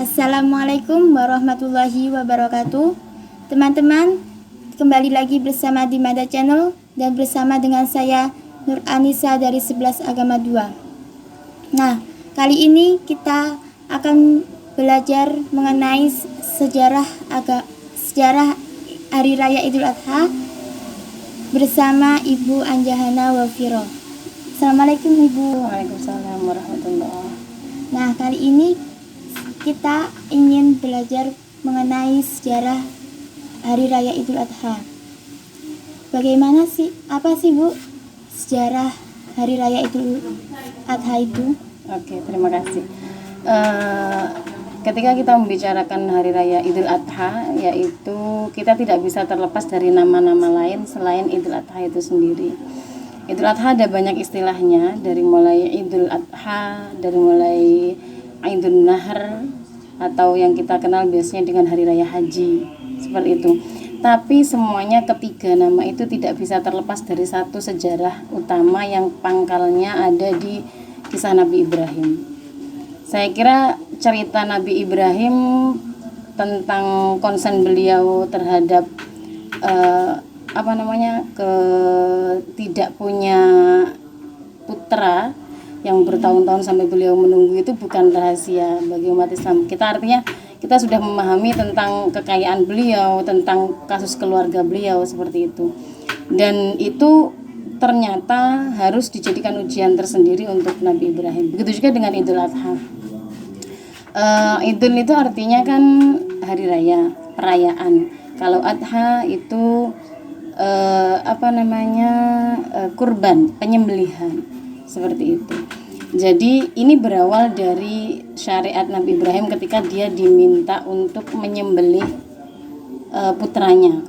Assalamualaikum warahmatullahi wabarakatuh. Teman-teman, kembali lagi bersama di Mada Channel dan bersama dengan saya Nur Anissa dari 11 Agama 2. Nah, kali ini kita akan belajar mengenai sejarah Hari Raya Idul Adha bersama Ibu Anjahana Wafiro. Assalamualaikum Ibu. Waalaikumsalam warahmatullahi. Nah, kali ini kita ingin belajar mengenai sejarah Hari Raya Idul Adha. Bagaimana sih, apa sih Bu sejarah Hari Raya Idul Adha itu? Oke, terima kasih. Ketika kita membicarakan Hari Raya Idul Adha, yaitu kita tidak bisa terlepas dari nama-nama lain selain Idul Adha itu sendiri. Idul Adha ada banyak istilahnya, dari mulai Idul Adha, dari mulai Idul Nahar, atau yang kita kenal biasanya dengan Hari Raya Haji, seperti itu. Tapi semuanya ketiga nama itu tidak bisa terlepas dari satu sejarah utama yang pangkalnya ada di kisah Nabi Ibrahim. Saya kira cerita Nabi Ibrahim tentang konsen beliau terhadap tidak punya putra yang bertahun-tahun sampai beliau menunggu itu bukan rahasia bagi umat Islam. Kita sudah memahami tentang kekayaan beliau, tentang kasus keluarga beliau seperti itu. Dan itu ternyata harus dijadikan ujian tersendiri untuk Nabi Ibrahim. Begitu juga dengan Idul Adha. Idul itu artinya kan hari raya, perayaan. Kalau Adha itu kurban, penyembelihan, seperti itu. Jadi ini berawal dari syariat Nabi Ibrahim ketika dia diminta untuk menyembelih putranya.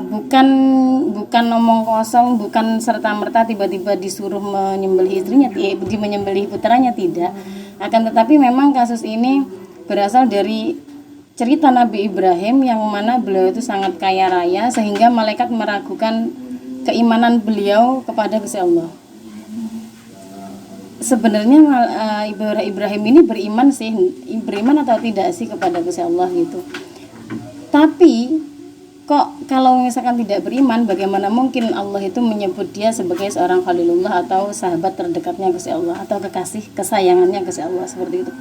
Bukan ngomong kosong, bukan serta-merta tiba-tiba disuruh menyembelih istrinya, menyembelih putranya, tidak. Akan tetapi memang kasus ini berasal dari cerita Nabi Ibrahim yang mana beliau itu sangat kaya raya sehingga malaikat meragukan keimanan beliau kepada Gusti Allah. Sebenarnya Ibrahim ini beriman atau tidak sih kepada Gusti Allah gitu. Tapi kok kalau misalkan tidak beriman, bagaimana mungkin Allah itu menyebut dia sebagai seorang Khalilullah atau sahabat terdekatnya Gusti Allah atau kekasih kesayangannya Gusti Allah, seperti itu.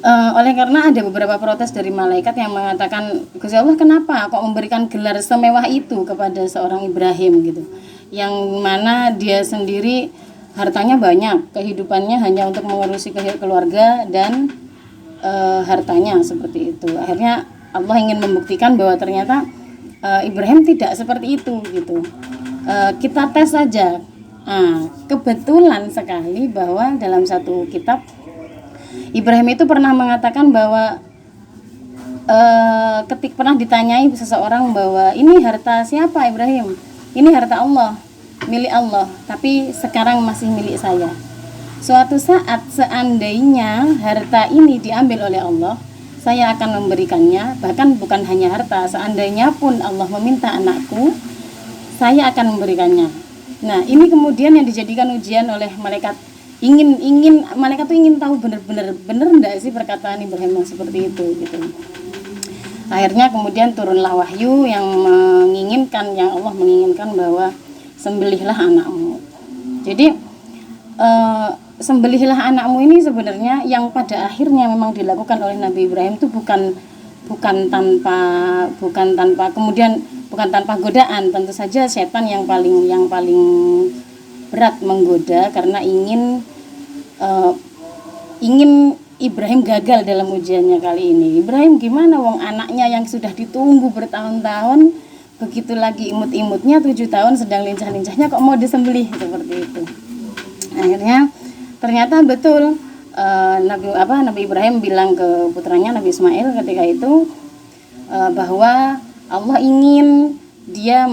Oleh karena ada beberapa protes dari malaikat yang mengatakan, Gusti Allah kenapa kok memberikan gelar semewah itu kepada seorang Ibrahim gitu, yang mana dia sendiri hartanya banyak, kehidupannya hanya untuk mengurusi keluarga dan hartanya, seperti itu. Akhirnya Allah ingin membuktikan bahwa ternyata Ibrahim tidak seperti itu gitu. Kita tes saja. Kebetulan sekali bahwa dalam satu kitab Ibrahim itu pernah mengatakan bahwa ketika pernah ditanyai seseorang bahwa ini harta siapa Ibrahim? Ini harta Allah, milik Allah, tapi sekarang masih milik saya. Suatu saat seandainya harta ini diambil oleh Allah, saya akan memberikannya. Bahkan bukan hanya harta, seandainya pun Allah meminta anakku, saya akan memberikannya. Nah, ini kemudian yang dijadikan ujian oleh malaikat. Malaikat tuh ingin tahu benar enggak sih perkataan Ibrahim yang seperti itu gitu. Akhirnya kemudian turunlah wahyu yang Allah menginginkan bahwa sembelihlah anakmu. Jadi sembelihlah anakmu ini sebenarnya yang pada akhirnya memang dilakukan oleh Nabi Ibrahim itu bukan tanpa godaan. Tentu saja setan yang paling berat menggoda karena ingin Ibrahim gagal dalam ujiannya kali ini. Ibrahim gimana wong anaknya yang sudah ditunggu bertahun-tahun, begitu lagi imut-imutnya 7 tahun sedang lincah-lincahnya kok mau disembelih, seperti itu. Akhirnya ternyata betul Nabi Ibrahim bilang ke putranya Nabi Ismail ketika itu bahwa Allah ingin dia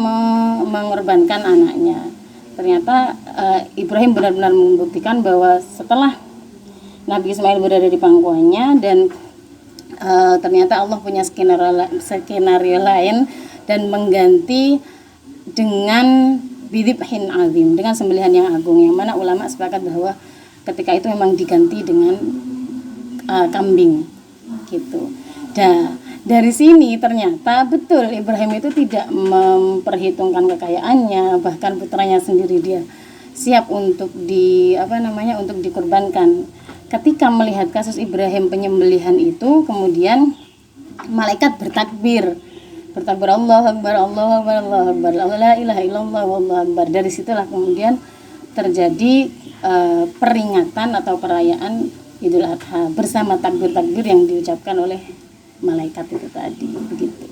mengorbankan anaknya. Ternyata Ibrahim benar-benar membuktikan bahwa setelah Nabi Ismail berada di pangkuannya dan ternyata Allah punya skenario lain dan mengganti dengan bidibhin azim, dengan sembelihan yang agung, yang mana ulama sepakat bahwa ketika itu memang diganti dengan kambing gitu. Dan dari sini ternyata betul Ibrahim itu tidak memperhitungkan kekayaannya, bahkan putranya sendiri dia siap untuk untuk dikorbankan. Ketika melihat kasus Ibrahim penyembelihan itu, kemudian malaikat bertakbir Allahu Akbar, Allahu Akbar, Allahu Akbar, la ilaha illallah, wallahu akbar. Dari situlah kemudian terjadi peringatan atau perayaan Idul Adha bersama takbir-takbir yang diucapkan oleh malaikat itu tadi, begitu.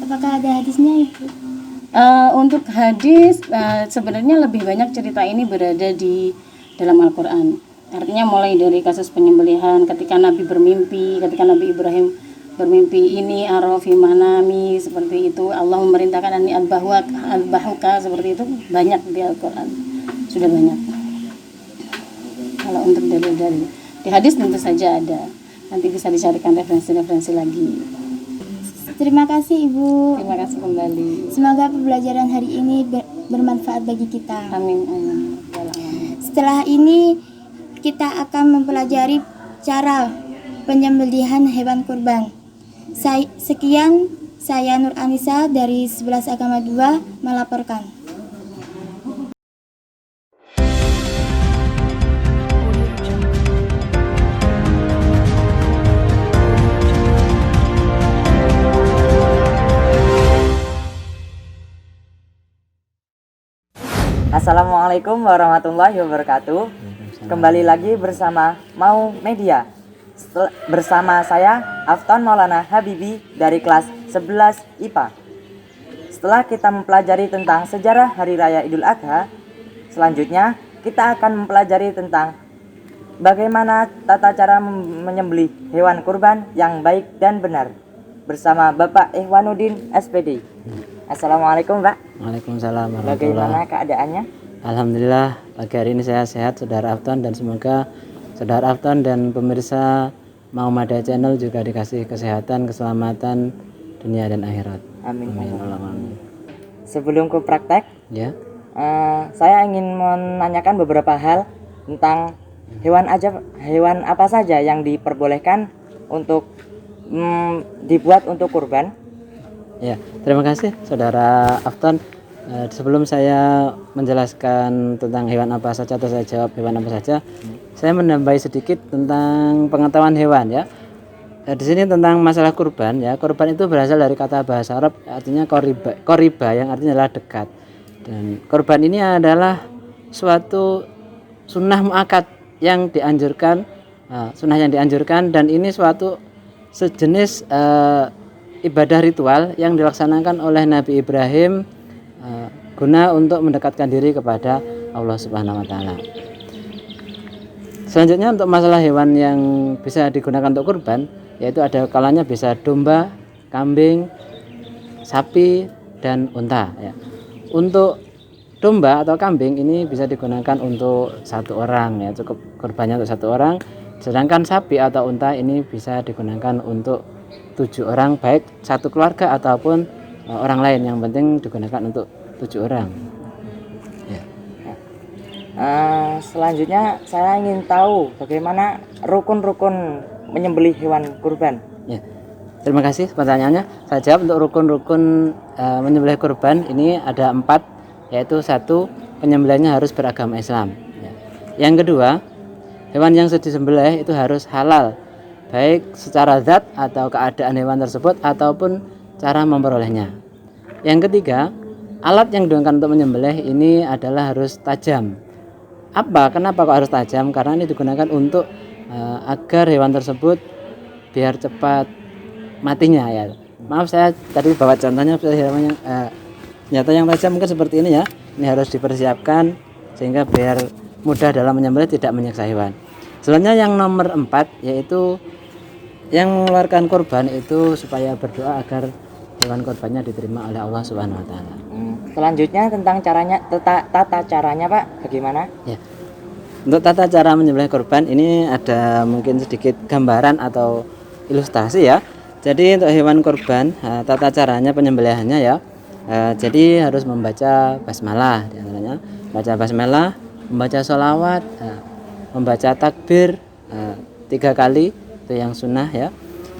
Apakah ada hadisnya, Ibu? Untuk hadis sebenarnya lebih banyak cerita ini berada di dalam Al-Quran. Artinya mulai dari kasus penyembelihan ketika Nabi bermimpi, ketika Nabi Ibrahim bermimpi ini arofi manami, seperti itu Allah memerintahkan ani adbahuka, seperti itu banyak di Al-Quran, sudah banyak. Kalau untuk dari di hadis tentu saja ada, nanti bisa dicarikan referensi-referensi lagi. Terima kasih Ibu. Terima kasih kembali. Semoga pembelajaran hari ini bermanfaat bagi kita. Amin. Setelah ini kita akan mempelajari cara penyembelihan hewan kurban. Sekian, saya Nur Anissa dari 11 Agama 2 melaporkan. Assalamualaikum warahmatullahi wabarakatuh. Kembali lagi bersama Mau Media. Bersama saya Afton Maulana Habibi dari kelas 11 IPA. Setelah kita mempelajari tentang sejarah Hari Raya Idul Adha, selanjutnya kita akan mempelajari tentang bagaimana tata cara menyembelih hewan kurban yang baik dan benar bersama Bapak Ihwanuddin SPD. Assalamualaikum Pak. Waalaikumsalam warahmatullahi. Bagaimana keadaannya? Alhamdulillah pagi hari ini saya sehat, Saudara Afton, dan semoga Saudara Afton dan pemirsa Muhammadiyah Channel juga dikasih kesehatan, keselamatan dunia dan akhirat. Amin. Amin. Sebelum ke praktek, Ya. Saya ingin menanyakan beberapa hal tentang hewan apa saja yang diperbolehkan untuk dibuat untuk kurban. Ya, terima kasih Saudara Afton. Sebelum saya menjelaskan tentang hewan apa saja atau saya jawab hewan apa saja, saya menambahi sedikit tentang pengetahuan hewan ya. Di sini tentang masalah kurban ya. Kurban itu berasal dari kata bahasa Arab artinya koriba yang artinya adalah dekat. Dan kurban ini adalah suatu sunnah muakkad yang dianjurkan, dan ini suatu sejenis ibadah ritual yang dilaksanakan oleh Nabi Ibrahim guna untuk mendekatkan diri kepada Allah Subhanahu wa taala. Selanjutnya untuk masalah hewan yang bisa digunakan untuk kurban, yaitu ada kalanya bisa domba, kambing, sapi, dan unta ya. Untuk domba atau kambing ini bisa digunakan untuk satu orang ya, cukup kurbannya untuk satu orang. Sedangkan sapi atau unta ini bisa digunakan untuk 7 orang, baik satu keluarga ataupun orang lain, yang penting digunakan untuk 7 orang ya. Selanjutnya saya ingin tahu bagaimana rukun-rukun menyembelih hewan kurban ya. Terima kasih pertanyaannya. Saya jawab untuk rukun-rukun menyembelih kurban ini ada 4, yaitu 1, penyembelihnya harus beragama Islam ya. Yang kedua, hewan yang disembelih itu harus halal, baik secara zat atau keadaan hewan tersebut ataupun cara memperolehnya. Yang ketiga, alat yang digunakan untuk menyembelih ini adalah harus tajam. Kenapa kok harus tajam? Karena ini digunakan untuk agar hewan tersebut biar cepat matinya ya. Maaf, saya tadi bawa contohnya hewan yang yang tajam mungkin seperti ini ya. Ini harus dipersiapkan sehingga biar mudah dalam menyembelih, tidak menyiksa hewan. Selanjutnya yang nomor 4, yaitu yang mengeluarkan korban itu supaya berdoa agar hewan korbannya diterima oleh Allah Subhanahu wa taala. Selanjutnya tentang tata caranya Pak, bagaimana? Ya. Untuk tata cara menyembelih korban ini ada mungkin sedikit gambaran atau ilustrasi ya. Jadi untuk hewan korban tata caranya penyembelihannya ya. Jadi harus membaca basmalah, di antaranya baca basmalah, membaca sholawat, membaca takbir 3 kali, itu itu yang sunnah ya.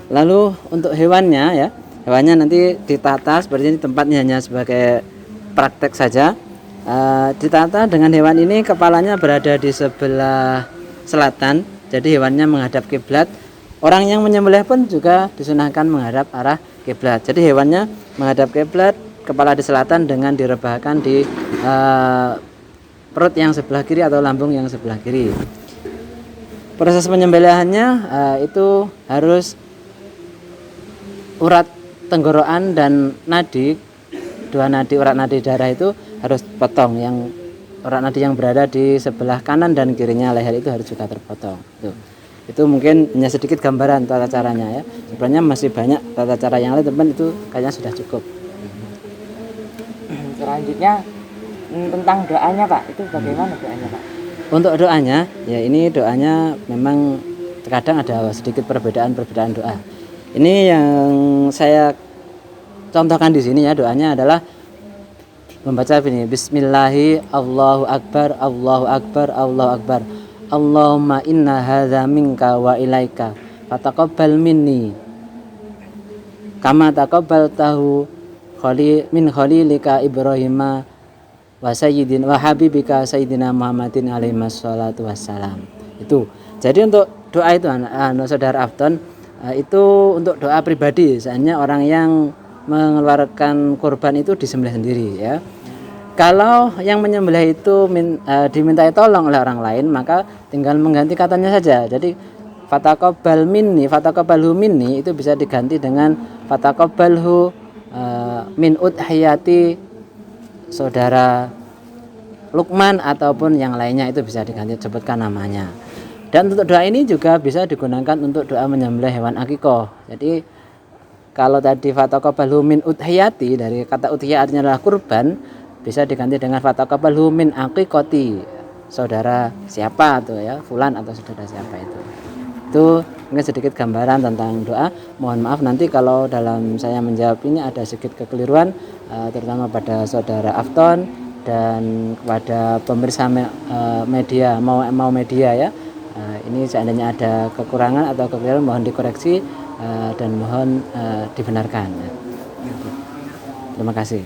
Lalu untuk hewannya ya, hewannya nanti ditata seperti ini, tempatnya hanya sebagai praktek saja. Ditata dengan hewan ini kepalanya berada di sebelah selatan, jadi hewannya menghadap kiblat. Orang yang menyembelih pun juga disunahkan menghadap arah kiblat. Jadi hewannya menghadap kiblat, kepala di selatan dengan direbahkan di perut yang sebelah kiri atau lambung yang sebelah kiri. Proses penyembelihannya itu harus urat tenggorokan dan nadi, dua nadi, urat nadi darah itu harus potong. Yang urat nadi yang berada di sebelah kanan dan kirinya leher itu harus juga terpotong. Itu mungkin hanya sedikit gambaran tata caranya ya. Sebenarnya masih banyak tata cara yang lain, teman, itu kayaknya sudah cukup. Selanjutnya tentang doanya Pak, itu bagaimana doanya Pak? Untuk doanya, ya ini doanya memang terkadang ada sedikit perbedaan doa. Ini yang saya contohkan di sini ya, doanya adalah membaca ini, Bismillahi Allahu Akbar, Allahu Akbar, Allahu Akbar. Allahumma inna hadza minka wa ilaika fataqabbal minni kama taqabbaltahu min khalilika Ibrahima wa sayyidin wa habibika sayyidina Muhammadin alaihi wassalatu wassalam. Itu. Jadi untuk doa itu saudara Afton, itu untuk doa pribadi, misalnya orang yang mengeluarkan kurban itu disembelih sendiri ya. Kalau yang menyembelih itu dimintai tolong oleh orang lain, maka tinggal mengganti katanya saja. Jadi fataqabbal minni, fataqabbalhu minni itu bisa diganti dengan fataqabbalhu min udhiyati saudara Lukman ataupun yang lainnya, itu bisa diganti, sebutkan namanya. Dan untuk doa ini juga bisa digunakan untuk doa menyembelih hewan akikoh. Jadi kalau tadi fataqabbalhu min udhiyati, dari kata udhiyah artinya adalah kurban, bisa diganti dengan fataqabbalhu min aqiqati, saudara siapa tuh ya, fulan atau saudara siapa itu. Itu mungkin sedikit gambaran tentang doa. Mohon maaf nanti kalau dalam saya menjawab ini ada sedikit kekeliruan, terutama pada saudara Afton dan kepada pemirsa media mau media ya. Ini seandainya ada kekurangan atau kekeliruan mohon dikoreksi dan mohon dibenarkan. Terima kasih.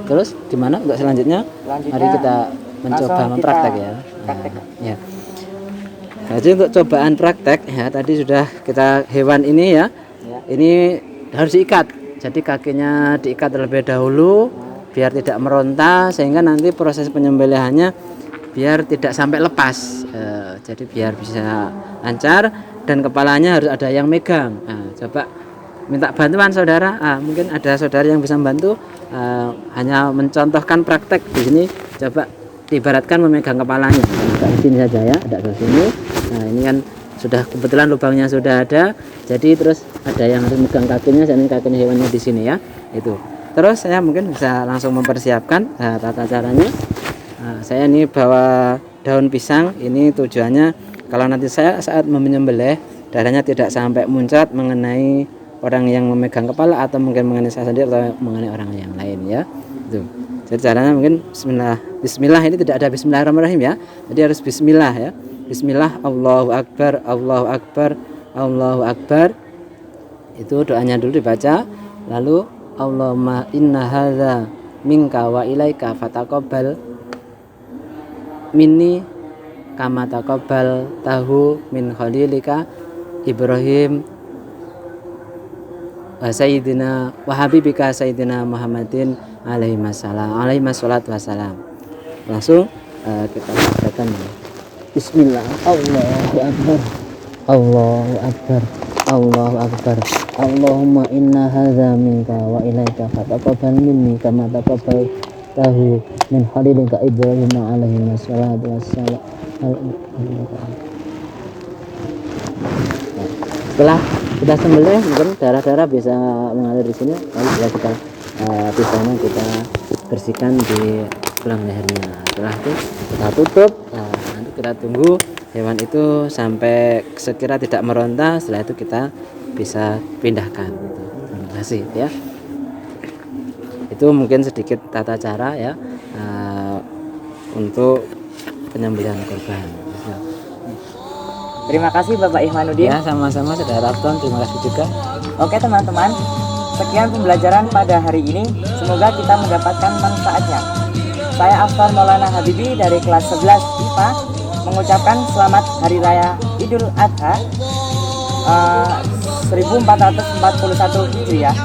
Terus gimana untuk selanjutnya? Mari kita mencoba mempraktek ya. Ya. Jadi untuk cobaan praktek ya, tadi sudah kita hewan ini ya. Ini harus diikat. Jadi kakinya diikat terlebih dahulu biar tidak meronta, sehingga nanti proses penyembelihannya biar tidak sampai lepas. Jadi biar bisa lancar, dan kepalanya harus ada yang megang. Coba minta bantuan saudara, mungkin ada saudara yang bisa membantu, hanya mencontohkan praktek di sini. Coba diibaratkan memegang kepalanya, tidak di sini saja ya, tidak di sini. Nah ini kan sudah kebetulan lubangnya sudah ada, jadi terus ada yang harus megang kakinya, dan kakinya hewannya di sini ya. Itu. Terus saya mungkin bisa langsung mempersiapkan tata caranya. Saya ini bawa daun pisang, ini tujuannya kalau nanti saya saat menyembelih darahnya tidak sampai muncrat mengenai orang yang memegang kepala, atau mungkin mengenai saya sendiri atau mengenai orang yang lain ya. Itu. Jadi caranya mungkin bismillah ini tidak ada bismillahirrahmanirrahim ya. Jadi harus bismillah ya. Bismillah, Allahu Akbar, Allahu Akbar, Allahu Akbar. Itu doanya dulu dibaca. Lalu Allahumma inna hadza minka wa ilaika fataqabbal minni kama taqabbal tahu min khalilika Ibrahim Sayyidina wa habibika Sayyidina Muhammadin alaihi wassalatu wassalam. Langsung kita bacakan ya. Bismillah, Allahu Akbar, Allahu Akbar, Allahu Akbar. Allahumma inna hadza minka wa ilaika fataqabbal minni kama taqabbal tahu min khalilika Ibrahim alaihi wassalatu wassalam. Setelah kita sembelih, mungkin darah-darah bisa mengalir di sini, lalu kita pisaunya kita bersihkan di tulang lehernya. Setelah itu kita tutup. Nanti kita tunggu hewan itu sampai sekira tidak meronta. Setelah itu kita bisa pindahkan. Terima kasih ya. Itu mungkin sedikit tata cara ya untuk penyembelihan kurban. Terima kasih Bapak Ihmanuddin. Ya, sama-sama Saudara Afton, terima kasih juga. Oke teman-teman, sekian pembelajaran pada hari ini. Semoga kita mendapatkan manfaatnya. Saya Afton Maulana Habibi dari kelas 11 IPA mengucapkan selamat Hari Raya Idul Adha 1441 Hijriah.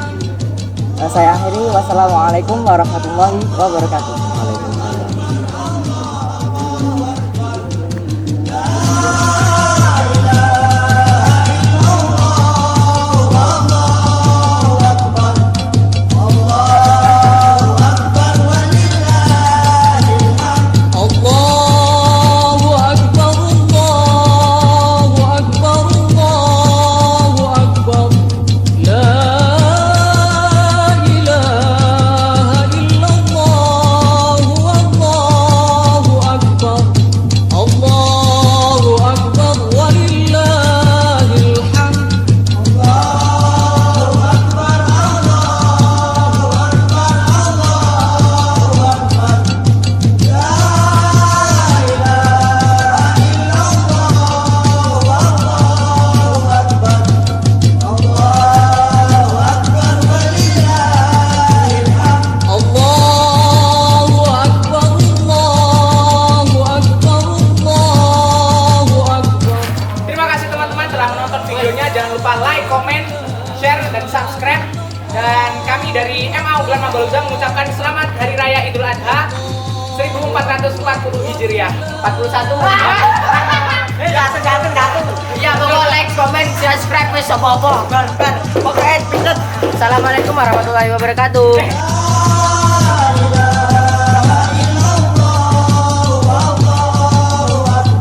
Saya akhiri, wassalamualaikum warahmatullahi wabarakatuh. Waalaikumsalam. Allahu Akbar, Allahu Akbar, Allahu Akbar. La ilaha illallah, Allahu Akbar. Allahu Akbar walillahil hamd. Allahu Akbar, Allahu Akbar, Allahu Akbar. Allahu Akbar, Allahu Akbar, Allahu Akbar. Terima kasih teman-teman telah menonton videonya. Jangan lupa like, komen, share, dan subscribe. Dan kami dari MA Uglan Magelang mengucapkan selamat Hari Raya Idul Adha 1440 Hijriah. 41. Jatuh. Iya, pokoknya like, komen, subscribe, wis apa-apa. Pokoknya pinter. Assalamualaikum warahmatullahi wabarakatuh.